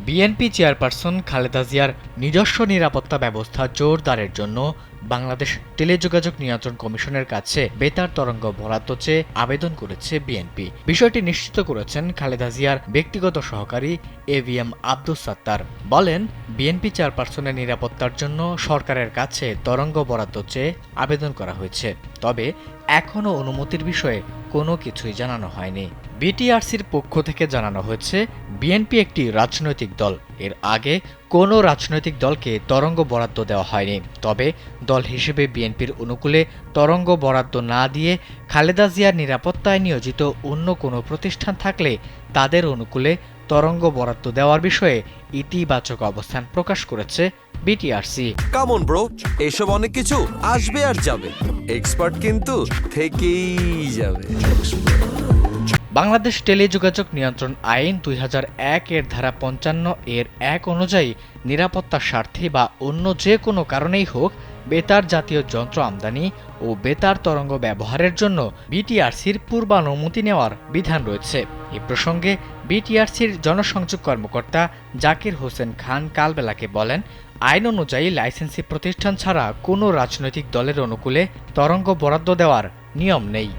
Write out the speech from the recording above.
BNP chairperson Khaleda জিয়ার নিজস্ব নিরাপত্তা ব্যবস্থা জোরদারের জন্য বাংলাদেশ টেলিযোগাযোগ নিয়ন্ত্রণ কমিশনের কাছে বেতার তরঙ্গ বরাদ্দ চেয়ে আবেদন করেছে বিএনপি। বিষয়টি নিশ্চিত করেছেন খালেদা জিয়ার ব্যক্তিগত সহকারী এভিএম আব্দুস সাত্তার। বলেন, বিএনপি চেয়ারপারসনের নিরাপত্তার জন্য সরকারের কাছে তরঙ্গ বরাদ্দ চেয়ে আবেদন করা হয়েছে, তবে এখনও অনুমতির বিষয়ে কোনো কিছুই জানানো হয়নি। বিটিআরসির পক্ষ থেকে জানানো হয়েছে, বিএনপি একটি রাজনৈতিক দল। এর আগে কোনো রাজনৈতিক দলকে তরঙ্গ বরাদ্দ দেওয়া হয়নি। তবে দল হিসেবে বিএনপির অনুকূলে তরঙ্গ বরাদ্দ না দিয়ে খালেদা জিয়ার নিরাপত্তায় নিয়োজিত অন্য কোনো প্রতিষ্ঠান থাকলে তাদের অনুকূলে তরঙ্গ বরাদ্দ দেওয়ার বিষয়ে ইতিবাচক অবস্থান প্রকাশ করেছে বিটিআরসি। কামন ব্রো, এসব অনেক কিছু আসবে আর যাবে, এক্সপার্ট কিন্তু থেকেই যাবে। বাংলাদেশ টেলিযোগাযোগ নিয়ন্ত্রণ আইন ২০০১ এর ধারা ৫৫ এর ১ অনুযায়ী নিরাপত্তার স্বার্থে বা অন্য যে কোনো কারণেই হোক বেতার জাতীয় যন্ত্র আমদানি ও বেতার তরঙ্গ ব্যবহারের জন্য বিটিআরসির পূর্বানুমতি নেওয়ার বিধান রয়েছে। এ প্রসঙ্গে বিটিআরসির জনসংযোগ কর্মকর্তা জাকির হোসেন খান কালবেলাকে বলেন, আইন অনুযায়ী লাইসেন্সি প্রতিষ্ঠান ছাড়া কোনো রাজনৈতিক দলের অনুকূলে তরঙ্গ বরাদ্দ দেওয়ার নিয়ম নেই।